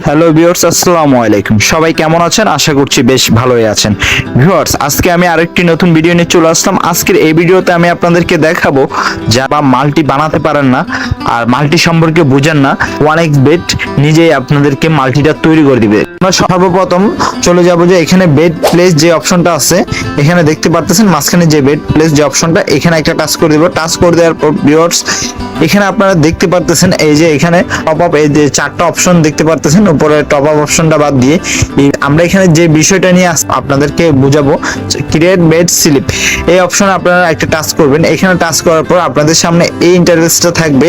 Hello viewers, আসসালামু আলাইকুম। সবাই কেমন আছেন? আশা করছি বেশ ভালোই আছেন। ভিউয়ার্স, আজকে আমি আরেকটি নতুন ভিডিও নিয়ে চলে আসলাম। আজকের এই ভিডিওতে আমি আপনাদেরকে দেখাবো যারা মাল্টি বানাতে পারেন না আর মাল্টি সম্পর্কে বুঝেন না, 1xBet নিজেই আপনাদেরকে মাল্টিটা তৈরি করে দিবে। আমরা সর্বপ্রথম চলে যাব যে এখানে বেড প্লেস যে অপশনটা আছে, এখানে দেখতে পারতেছেন মাঝখানে যে বেড প্লেস যে অপশনটা, এখানে একটা টাচ করে দিব। টাচ করে দেওয়ার পর ভিউয়ার্স এখানে আপনারা দেখতে পারতেছেন এই যে এখানে টপ আপ, এই যে চারটা অপশন দেখতে পারতেছেন উপরে টপ আপ অপশনটা বাদ দিয়ে আমরা এখানে যে বিষয়টা নিয়ে আপনাদেরকে বুঝাবো, ক্রিয়েট বেড স্লিপ এই অপশনে আপনারা একটা টাচ করবেন। এখানে টাচ করার পর আপনাদের সামনে এই ইন্টারফেসটা থাকবে।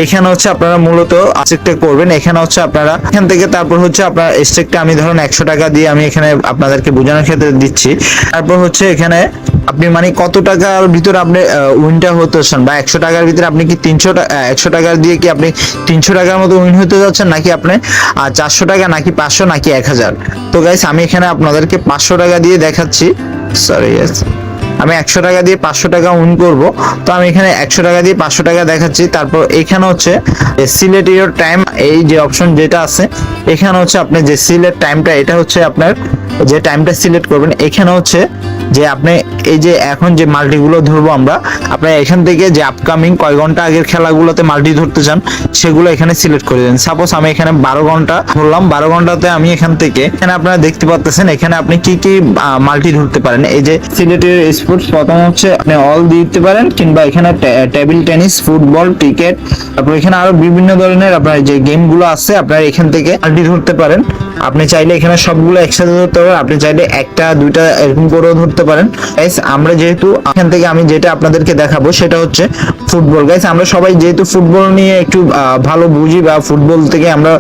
এখানে হচ্ছে আপনারা মূলত স্টেকটা করবেন। এখানে হচ্ছে আপনারা এখান থেকে তারপর হচ্ছে আপনার স্টেকটা আমি ধরুন 100 টাকা দিয়ে আমি এখানে আপনাদেরকে বোঝানোর ক্ষেত্রে দিচ্ছি। তারপর হচ্ছে এখানে আপনি মানে কত টাকার ভিতরে আপনি উইনটা হতে চান, বা 100 টাকার ভিতরে আপনি কি 100 টাকা দিয়ে কি আপনি 300 টাকার মতো উইন হতে যাচ্ছেন, নাকি আপনি 400 টাকা, নাকি 500, নাকি 1000। তো গাইস আমি এখানে আপনাদেরকে 500 টাকা দিয়ে দেখাচ্ছি। সরি আমি 100 টাকা দিয়ে 500 টাকা উইন করব। তো আমি এখানে 100 টাকা দিয়ে 500 টাকা দেখাচ্ছি। তারপর এখানে হচ্ছে সিলেক্ট ইওর টাইম, এই যে অপশন যেটা আছে এখানে হচ্ছে আপনি যে সিলেক্ট টাইমটা, এটা হচ্ছে আপনার যে টাইমটা সিলেক্ট করবেন। এখানে হচ্ছে যে আপনি এই যে এখন যে মাল্টিগুলো ধরবো আমরা, আপনারা এখান থেকে যে আপকামিং কয় ঘন্টা আগের খেলাগুলোতে মাল্টি ধরতে চান সেগুলো এখানে সিলেক্ট করে দেন। সাপোজ আমি এখানে 12 ঘন্টা ধরলাম, 12 ঘন্টাতে আমি এখান থেকে এখানে আপনারা দেখতে পাচ্ছেন এখানে আপনি কি কি মাল্টি ধরতে পারেন। এই যে সিলেক্টেড স্পোর্টস, প্রথম হচ্ছে আপনি অল দিতে পারেন, কিংবা এখানে টেবিল টেনিস, ফুটবল, ক্রিকেট, তারপর এখানে আরো বিভিন্ন ধরনের আপনার যে গেমগুলো আছে আপনারা এখান থেকে মাল্টি ধরতে পারেন। আপনি চাইলে এখানে সবগুলো একসাথে ধরতে পারেন, আপনি চাইলে একটা দুইটা এরকম করেও ধরতে পারেন। গাইস আমরা যেহেতু এখান থেকে আমি যেটা আপনাদেরকে দেখাবো সেটা হচ্ছে ফুটবল। গাইস আমরা সবাই যেহেতু ফুটবল নিয়ে একটু ভালো বুঝি বা ফুটবল থেকে আমরা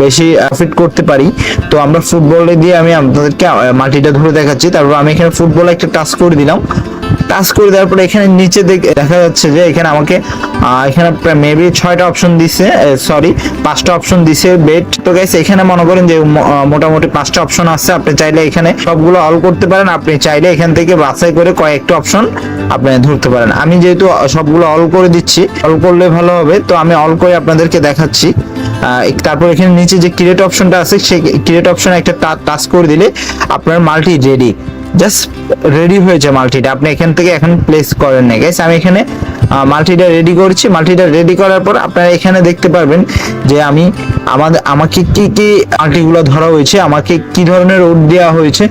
বেশি প্রফিট করতে পারি, তো আমরা ফুটবলে দিয়ে আমি আপনাদেরকে মাল্টিটা ধরে দেখাচ্ছি। তারপর আমি এখানে ফুটবল একটা টাচ করে দিলাম। টাচ করে দেওয়ার পরে এখানে নিচে দেখা যাচ্ছে যে এখানে আমাকে এখানে মেবি 6টা অপশন দিছে, সরি 5টা অপশন দিছে বেট। তো গাইস এখানে মনে করেন যে মোটামুটি 5টা অপশন আছে, আপনি চাইলে এখানে সবগুলো অল করতে পারেন, আপনি চাইলে এখান থেকে বাছাই করে কয়েকটা অপশন আপনি ধরতে পারেন। আমি যেহেতু সবগুলো অল করে দিচ্ছি, অল করলে ভালো হবে, তো আমি অল করে আপনাদেরকে দেখাচ্ছি। তারপর এখানে নিচে যে ক্রিয়েট অপশনটা আছে সেই ক্রিয়েট অপশনে একটা টাচ করে দিলে আপনার মাল্টি রেডি, জাস্ট রেডি হয়েছে মাল্টিটা। আপনি এখান থেকে এখন প্লেস করেন না। গাইস আমি এখানে মাল্টিটা রেডি করছি। মাল্টিটা রেডি করার পর আপনারা এখানে দেখতে পারবেন যে আমাকে কি কি মাল্টিগুলো ধরা হয়েছে, আমাকে কি ধরনের ওট দেওয়া হয়েছে।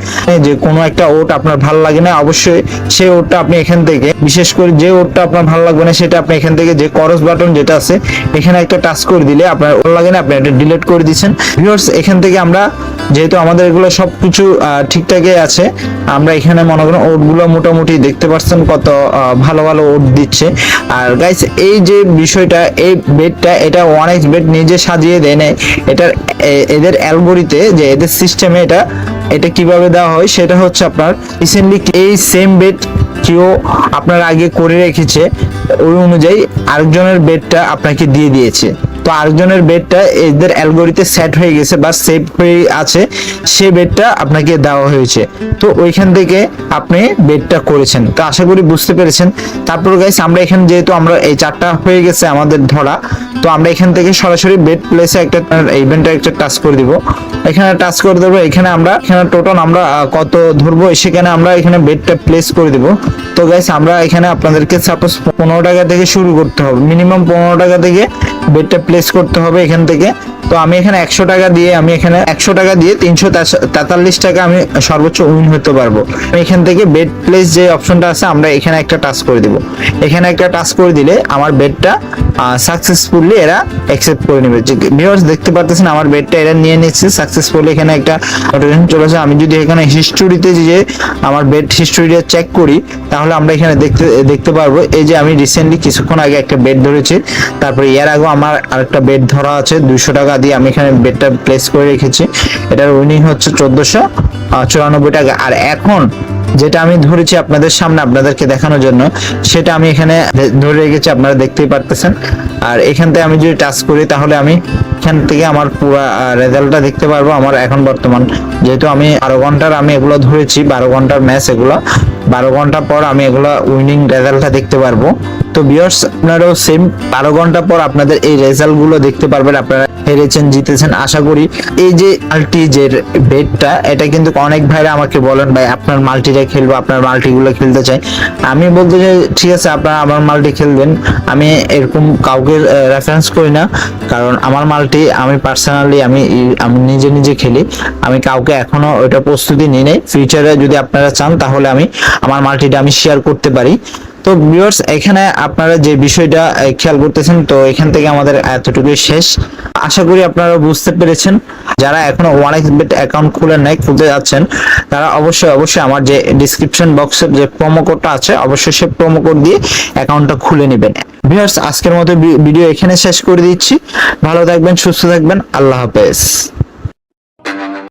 যে কোনো একটা ওট আপনার ভালো লাগে না, অবশ্যই সেই ওটটা আপনি এখান থেকে, বিশেষ করে যে ওটটা আপনার ভালো লাগবে না সেটা আপনি এখান থেকে যে ক্রস বাটন যেটা আছে এখানে একটা টাচ করে দিলে আপনার ভালো লাগে না, আপনি এটা ডিলিট করে দিচ্ছেন। ভিউয়ার্স এখান থেকে আমরা যেহেতু আমাদের এগুলো সবকিছু ঠিকঠাকই আছে, আমরা এখানে মনে করেন ওটগুলো মোটামুটি দেখতে পাচ্ছেন কত ভালো ভালো ওট দিচ্ছে। আর গাইস এই যে বিষয়টা, এই বেডটা এটা 1xBet নিজে সাজিয়ে দেয় না, এদের অ্যালগরিতে যে এদের সিস্টেমে এটা কিভাবে দেওয়া হয় সেটা হচ্ছে আপনার রিসেন্টলি এই সেম বেড কেউ আপনার আগে করে রেখেছে, ওই অনুযায়ী আরেকজনের বেডটা আপনাকে দিয়ে দিয়েছে। তো আরেকজনের বেডটা এদের অ্যালগরিতে সেট হয়ে গেছে বা সেভ হয়ে আছে, সে বেডটা আপনাকে দেওয়া হয়েছে। তো ওইখান থেকে আপনি বেডটা করেছেন। তো আশা করি বুঝতে পেরেছেন। তারপর গাইস আমরা এখানে যেহেতু আমরা এই 4টা হয়ে গেছে আমাদের ধরা, তো আমরা এখান থেকে সরাসরি বেড প্লেসে একটা ইভেন্টে একটা টাচ করে দিব। এখানে টাচ করে দেবো। এখানে টোটাল আমরা কত ধরবো সেখানে আমরা এখানে বেডটা প্লেস করে দিব। তো গাইস আমরা এখানে আপনাদেরকে সাপোজ 15 টাকা থেকে শুরু করতে হবে, মিনিমাম 15 টাকা থেকে বেডটা প্লেস করতে হবে এখান থেকে। তো আমি এখানে 100 টাকা দিয়ে 343 টাকা আমি সর্বোচ্চ উইন হতে পারবো। আমি এখান থেকে বেড প্লেস যে অপশনটা আছে আমরা এখানে একটা টাচ করে দিব। এখানে একটা টাচ করে দিলে আমার বেডটা সাকসেসফুলি এরা অ্যাকসেপ্ট করে নেবে। ভিউয়ার্স দেখতে পারতেছেন আমার বেডটা এরা নিয়ে নিচ্ছে সাকসেসফুলি। এখানে একটা নোটিফিকেশন চলে আসে। আমি যদি এখানে হিস্ট্রিতে যে আমার বেড হিস্ট্রিটা চেক করি তাহলে আমরা এখানে দেখতে পারবো এই যে আমি রিসেন্টলি কিছুক্ষণ আগে একটা বেড ধরেছি, তারপরে এর আগে আমার আরেকটা বেড ধরা আছে 200 টাকা দিয়ে আমি এখানে বেডটা প্লেস করে রেখেছি। এটার উইনিং হচ্ছে 1494 টাকা। আর এখন যেটা আমি ধরেছি আপনাদের সামনে আপনাদেরকে দেখানোর জন্য, সেটা আমি এখানে ধরে রেখেছি, আপনারা দেখতেই পারতেছেন। আর এখান থেকে আমি যদি টাচ করি তাহলে আমি এখান থেকে আমার পুরো রেজাল্টটা দেখতে পারবো। আমার এখন বর্তমান যেহেতু আমি 12 ঘন্টার আমি এগুলো ধরেছি, 12 ঘন্টার ম্যাচ এগুলো, 12 ঘন্টা পর আমি এগুলো উইনিং রেজাল্টটা দেখতে পারবো। তো ভিউয়ার্স আপনারাও সেম 12 ঘন্টা পর আপনাদের এই রেজাল্ট গুলো দেখতে পারবেন, আপনারা হেরেছেন জিতেছেন। আশা করি এই যে মাল্টি যে বেটটা, এটা কিন্তু অনেক ভাইরা আমাকে বলেন ভাই আপনার মাল্টিটা খেলবো, আপনার মাল্টিগুলো খেলতে চাই। আমি বলতে চাই ঠিক আছে আপনারা আমার মাল্টি খেলবেন, আমি এরকম কাউকে রেফারেন্স করি না, কারণ আমার মাল্টি আমি পার্সোনালি আমি নিজে নিজে খেলি, আমি কাউকে এখনো ওইটা প্রস্তুতি নিই নাই। ফিউচারে যদি আপনারা চান তাহলে আমি আমার মাল্টিটা আমি শেয়ার করতে পারি। তো ভিউয়ার্স এখানে আপনারা যে বিষয়টা খেয়াল করতেছেন, তো এখান থেকে আমাদের এতটুকুই শেষ। আশা করি আপনারা বুঝতে পেরেছেন। যারা এখনো 1xBet অ্যাকাউন্ট খুলে নাই, খুলতে যাচ্ছেন, তারা অবশ্যই আমার যে ডিসক্রিপশন বক্সের যে প্রোমো কোডটা আছে, অবশ্যই সেই প্রোমো কোড দিয়ে অ্যাকাউন্টটা খুলে নেবেন। ভিউয়ার্স আজকের মতো ভিডিও এখানে শেষ করে দিচ্ছি। ভালো থাকবেন, সুস্থ থাকবেন, আল্লাহ হাফেজ।